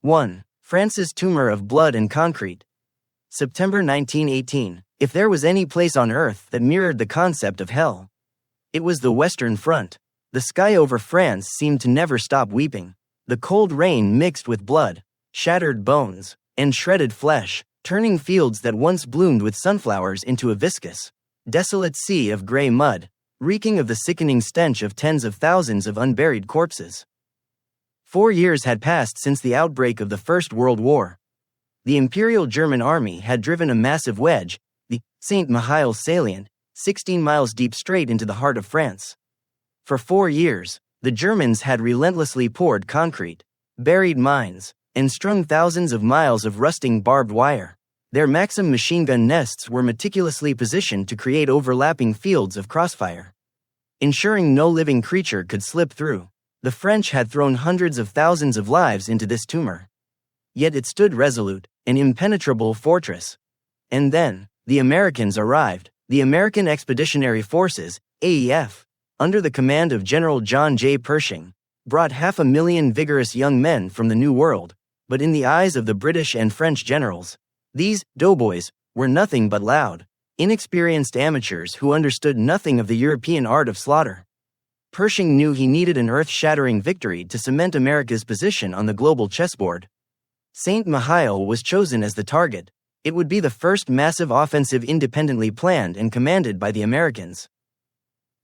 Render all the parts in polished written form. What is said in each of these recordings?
1. France's Tumor of Blood and Concrete. September 1918. If there was any place on earth that mirrored the concept of hell, it was the Western Front. The sky over France seemed to never stop weeping. The cold rain mixed with blood, shattered bones, and shredded flesh, turning fields that once bloomed with sunflowers into a viscous, desolate sea of gray mud, reeking of the sickening stench of tens of thousands of unburied corpses. 4 years had passed since the outbreak of the First World War. The Imperial German Army had driven a massive wedge, the St. Mihiel salient, 16 miles deep straight into the heart of France. For 4 years, the Germans had relentlessly poured concrete, buried mines, and strung thousands of miles of rusting barbed wire. Their Maxim machine gun nests were meticulously positioned to create overlapping fields of crossfire, ensuring no living creature could slip through. The French had thrown hundreds of thousands of lives into this tumor. Yet it stood resolute, an impenetrable fortress. And then, the Americans arrived. The American Expeditionary Forces, AEF, under the command of General John J. Pershing, brought 500,000 vigorous young men from the New World, but in the eyes of the British and French generals, these doughboys were nothing but loud, inexperienced amateurs who understood nothing of the European art of slaughter. Pershing knew he needed an earth-shattering victory to cement America's position on the global chessboard. St. Mihiel was chosen as the target. It would be the first massive offensive independently planned and commanded by the Americans.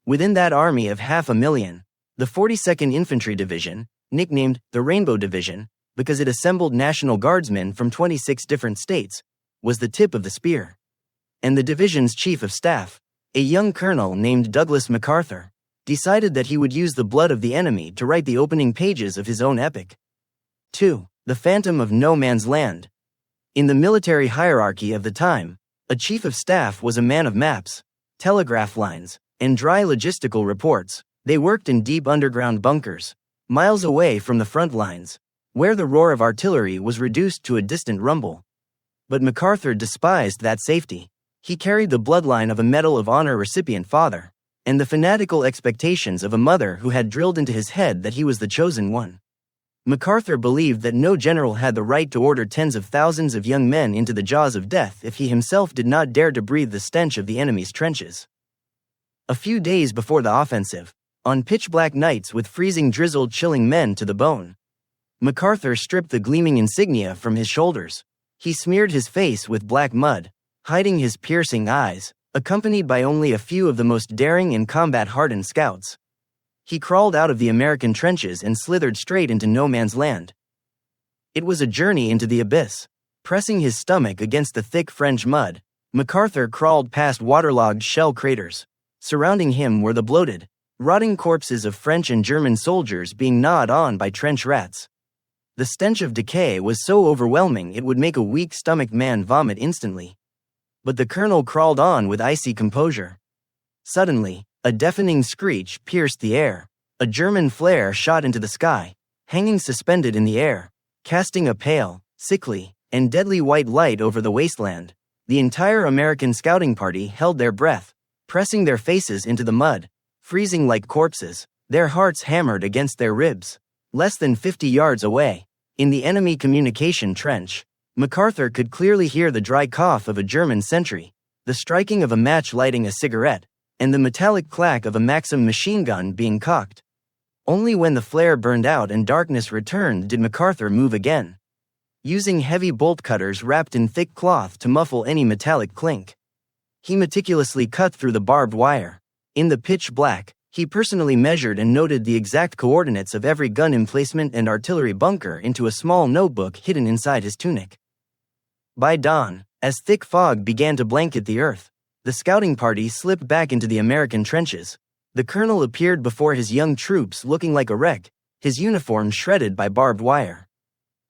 Within that army of 500,000, the 42nd Infantry Division, nicknamed the Rainbow Division because it assembled National Guardsmen from 26 different states, was the tip of the spear. And the division's chief of staff, a young colonel named Douglas MacArthur, decided that he would use the blood of the enemy to write the opening pages of his own epic. 2. The Phantom of No Man's Land. In the military hierarchy of the time, a chief of staff was a man of maps, telegraph lines, and dry logistical reports. They worked in deep underground bunkers, miles away from the front lines, where the roar of artillery was reduced to a distant rumble. But MacArthur despised that safety. He carried the bloodline of a Medal of Honor recipient father, and the fanatical expectations of a mother who had drilled into his head that he was the chosen one. MacArthur believed that no general had the right to order tens of thousands of young men into the jaws of death if he himself did not dare to breathe the stench of the enemy's trenches. A few days before the offensive, on pitch-black nights with freezing drizzle chilling men to the bone, MacArthur stripped the gleaming insignia from his shoulders. He smeared his face with black mud, hiding his piercing eyes, accompanied by only a few of the most daring and combat-hardened scouts. He crawled out of the American trenches and slithered straight into no man's land. It was a journey into the abyss. Pressing his stomach against the thick French mud, MacArthur crawled past waterlogged shell craters. Surrounding him were the bloated, rotting corpses of French and German soldiers being gnawed on by trench rats. The stench of decay was so overwhelming it would make a weak-stomached man vomit instantly. But the colonel crawled on with icy composure. Suddenly, a deafening screech pierced the air. A German flare shot into the sky, hanging suspended in the air, casting a pale, sickly, and deadly white light over the wasteland. The entire American scouting party held their breath, pressing their faces into the mud, freezing like corpses, their hearts hammered against their ribs. Less than 50 yards away, in the enemy communication trench, MacArthur could clearly hear the dry cough of a German sentry, the striking of a match lighting a cigarette, and the metallic clack of a Maxim machine gun being cocked. Only when the flare burned out and darkness returned did MacArthur move again, using heavy bolt cutters wrapped in thick cloth to muffle any metallic clink. He meticulously cut through the barbed wire. In the pitch black, he personally measured and noted the exact coordinates of every gun emplacement and artillery bunker into a small notebook hidden inside his tunic. By dawn, as thick fog began to blanket the earth, the scouting party slipped back into the American trenches. The colonel appeared before his young troops looking like a wreck, his uniform shredded by barbed wire.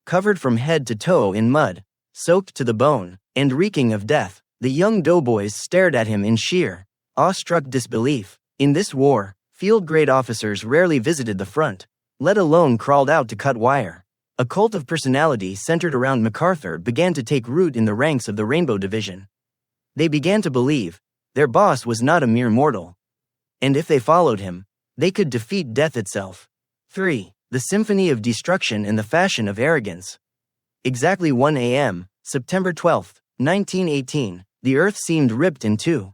Covered from head to toe in mud, soaked to the bone, and reeking of death, the young doughboys stared at him in sheer, awestruck disbelief. In this war, field-grade officers rarely visited the front, let alone crawled out to cut wire. A cult of personality centered around MacArthur began to take root in the ranks of the Rainbow Division. They began to believe their boss was not a mere mortal, and if they followed him, they could defeat death itself. 3. The Symphony of Destruction and the Fashion of Arrogance. Exactly 1 a.m., September 12, 1918, the earth seemed ripped in two.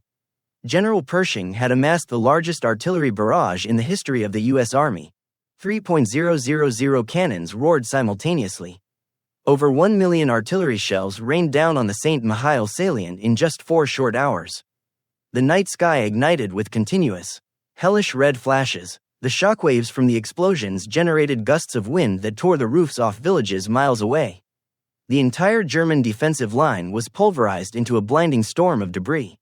General Pershing had amassed the largest artillery barrage in the history of the U.S. Army. 3,000 cannons roared simultaneously. Over 1 million artillery shells rained down on the St. Mihiel salient in just 4 short hours. The night sky ignited with continuous, hellish red flashes. The shockwaves from the explosions generated gusts of wind that tore the roofs off villages miles away. The entire German defensive line was pulverized into a blinding storm of debris.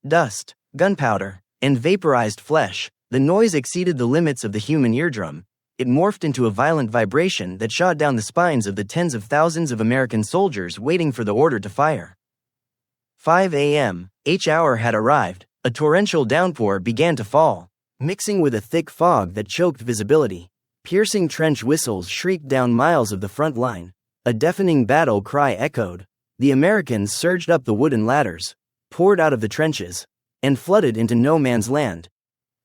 Dust, gunpowder, and vaporized flesh. The noise exceeded the limits of the human eardrum. It morphed into a violent vibration that shot down the spines of the tens of thousands of American soldiers waiting for the order to fire. 5 a.m., H hour had arrived. A torrential downpour began to fall, mixing with a thick fog that choked visibility. Piercing trench whistles shrieked down miles of the front line. A deafening battle cry echoed. The Americans surged up the wooden ladders, poured out of the trenches, and flooded into no man's land.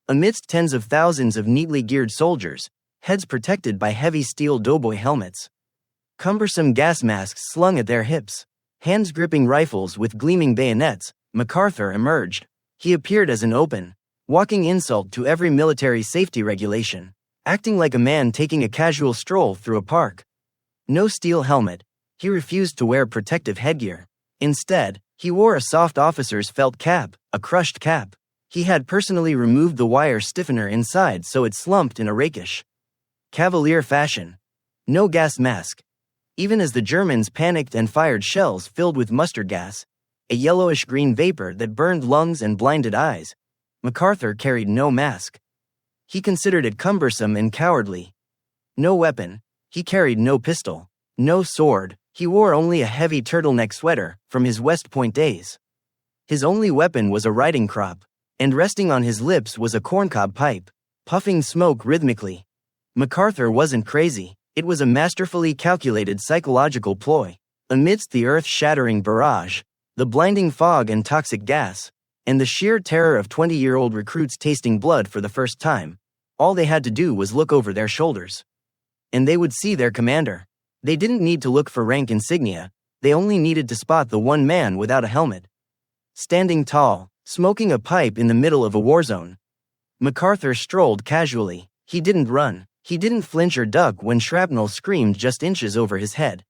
Amidst tens of thousands of neatly geared soldiers, heads protected by heavy steel doughboy helmets, cumbersome gas masks slung at their hips, hands gripping rifles with gleaming bayonets, MacArthur emerged. He appeared as an open, walking insult to every military safety regulation, acting like a man taking a casual stroll through a park. No steel helmet. He refused to wear protective headgear. Instead, he wore a soft officer's felt cap, a crushed cap. He had personally removed the wire stiffener inside so it slumped in a rakish, cavalier fashion. No gas mask. Even as the Germans panicked and fired shells filled with mustard gas, a yellowish-green vapor that burned lungs and blinded eyes, MacArthur carried no mask. He considered it cumbersome and cowardly. No weapon. He carried no pistol, no sword. He wore only a heavy turtleneck sweater from his West Point days. His only weapon was a riding crop, and resting on his lips was a corncob pipe, puffing smoke rhythmically. MacArthur wasn't crazy. It was a masterfully calculated psychological ploy. Amidst the earth-shattering barrage, the blinding fog and toxic gas, and the sheer terror of 20-year-old recruits tasting blood for the first time, all they had to do was look over their shoulders. And they would see their commander. They didn't need to look for rank insignia, they only needed to spot the one man without a helmet, standing tall, smoking a pipe in the middle of a war zone. MacArthur strolled casually. He didn't run. He didn't flinch or duck when shrapnel screamed just inches over his head.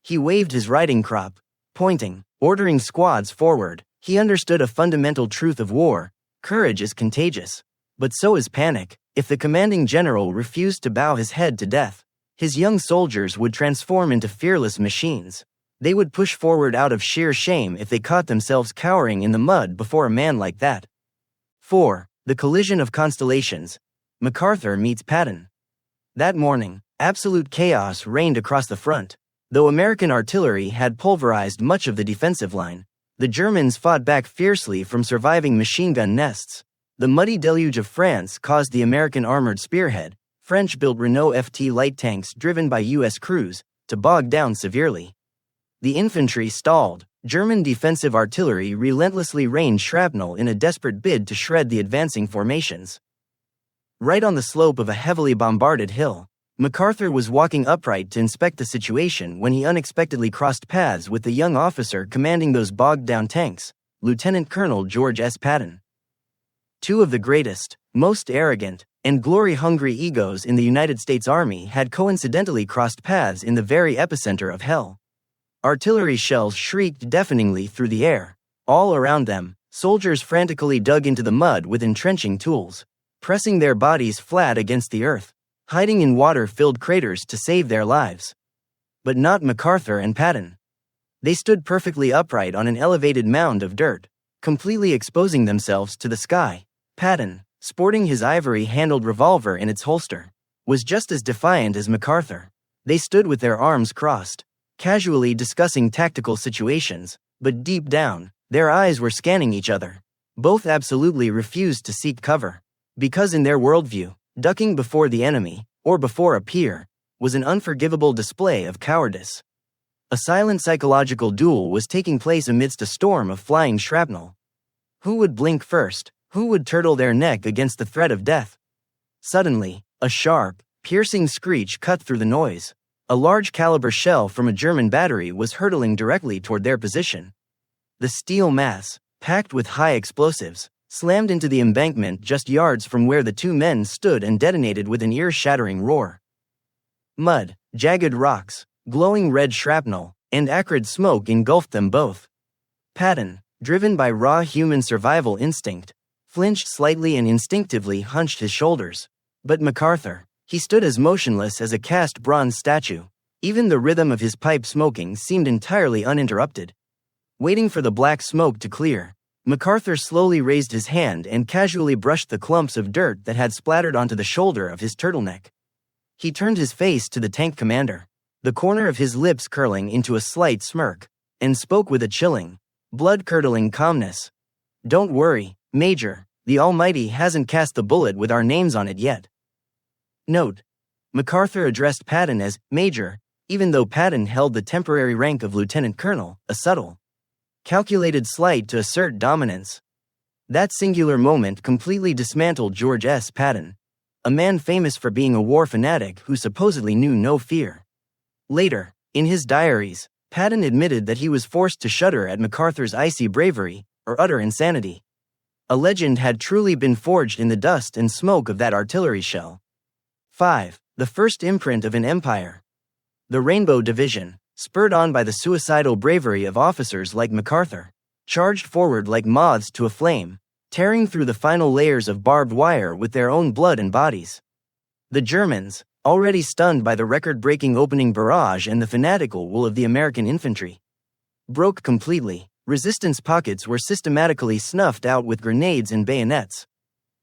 He waved his riding crop, pointing, ordering squads forward. He understood a fundamental truth of war: courage is contagious. But so is panic. If the commanding general refused to bow his head to death, his young soldiers would transform into fearless machines. They would push forward out of sheer shame if they caught themselves cowering in the mud before a man like that. 4. The collision of constellations. MacArthur meets Patton. That morning, absolute chaos reigned across the front. Though American artillery had pulverized much of the defensive line, the Germans fought back fiercely from surviving machine gun nests. The muddy deluge of France caused the American armored spearhead, French-built Renault FT light tanks driven by U.S. crews, to bog down severely. The infantry stalled. German defensive artillery relentlessly rained shrapnel in a desperate bid to shred the advancing formations. Right on the slope of a heavily bombarded hill, MacArthur was walking upright to inspect the situation when he unexpectedly crossed paths with the young officer commanding those bogged-down tanks, Lieutenant Colonel George S. Patton. Two of the greatest, most arrogant, and glory-hungry egos in the United States Army had coincidentally crossed paths in the very epicenter of hell. Artillery shells shrieked deafeningly through the air. All around them, soldiers frantically dug into the mud with entrenching tools, pressing their bodies flat against the earth, hiding in water-filled craters to save their lives. But not MacArthur and Patton. They stood perfectly upright on an elevated mound of dirt, completely exposing themselves to the sky. Patton, sporting his ivory-handled revolver in its holster, was just as defiant as MacArthur. They stood with their arms crossed, casually discussing tactical situations, but deep down, their eyes were scanning each other. Both absolutely refused to seek cover, because in their worldview, ducking before the enemy, or before a peer, was an unforgivable display of cowardice. A silent psychological duel was taking place amidst a storm of flying shrapnel. Who would blink first? Who would turtle their neck against the threat of death? Suddenly, a sharp, piercing screech cut through the noise. A large caliber shell from a German battery was hurtling directly toward their position. The steel mass, packed with high explosives, slammed into the embankment just yards from where the two men stood and detonated with an ear-shattering roar. Mud, jagged rocks, glowing red shrapnel, and acrid smoke engulfed them both. Patton, driven by raw human survival instinct, flinched slightly and instinctively hunched his shoulders. But MacArthur, he stood as motionless as a cast bronze statue. Even the rhythm of his pipe smoking seemed entirely uninterrupted. Waiting for the black smoke to clear, MacArthur slowly raised his hand and casually brushed the clumps of dirt that had splattered onto the shoulder of his turtleneck. He turned his face to the tank commander, the corner of his lips curling into a slight smirk, and spoke with a chilling, blood-curdling calmness. "Don't worry, Major, the Almighty hasn't cast the bullet with our names on it yet." Note: MacArthur addressed Patton as Major, even though Patton held the temporary rank of Lieutenant Colonel, a subtle, calculated slight to assert dominance. That singular moment completely dismantled George S. Patton, a man famous for being a war fanatic who supposedly knew no fear. Later, in his diaries, Patton admitted that he was forced to shudder at MacArthur's icy bravery, or utter insanity. A legend had truly been forged in the dust and smoke of that artillery shell. 5. The first imprint of an empire. The Rainbow Division, spurred on by the suicidal bravery of officers like MacArthur, charged forward like moths to a flame, tearing through the final layers of barbed wire with their own blood and bodies. The Germans, already stunned by the record-breaking opening barrage and the fanatical will of the American infantry, broke completely. Resistance pockets were systematically snuffed out with grenades and bayonets.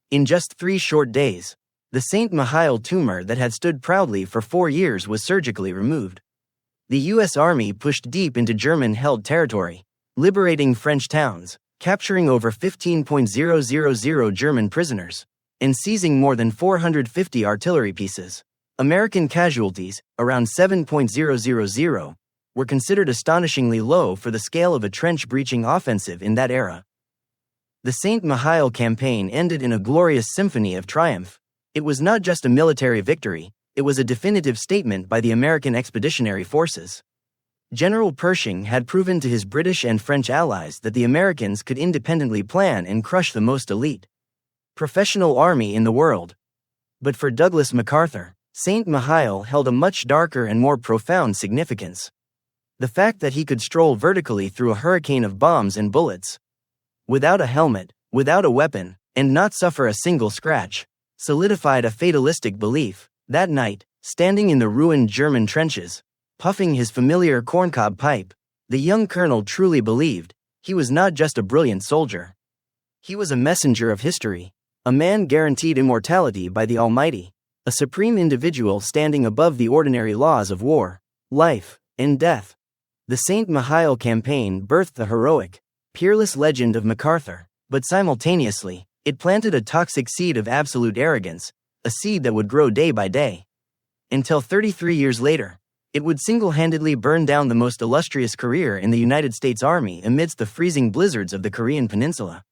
In just 3 short days, the St. Mihiel tumor that had stood proudly for 4 years was surgically removed. The U.S. Army pushed deep into German-held territory, liberating French towns, capturing over 15,000 German prisoners, and seizing more than 450 artillery pieces. American casualties, around 7,000, were considered astonishingly low for the scale of a trench-breaching offensive in that era. The St. Mihiel campaign ended in a glorious symphony of triumph. It was not just a military victory, it was a definitive statement by the American Expeditionary Forces. General Pershing had proven to his British and French allies that the Americans could independently plan and crush the most elite professional army in the world. But for Douglas MacArthur, St. Mihiel held a much darker and more profound significance. The fact that he could stroll vertically through a hurricane of bombs and bullets, without a helmet, without a weapon, and not suffer a single scratch, solidified a fatalistic belief. That night, standing in the ruined German trenches, puffing his familiar corncob pipe, the young colonel truly believed he was not just a brilliant soldier. He was a messenger of history, a man guaranteed immortality by the Almighty, a supreme individual standing above the ordinary laws of war, life, and death. The St. Mihiel campaign birthed the heroic, peerless legend of MacArthur, but simultaneously, it planted a toxic seed of absolute arrogance, a seed that would grow day by day. Until 33 years later, it would single-handedly burn down the most illustrious career in the United States Army amidst the freezing blizzards of the Korean Peninsula.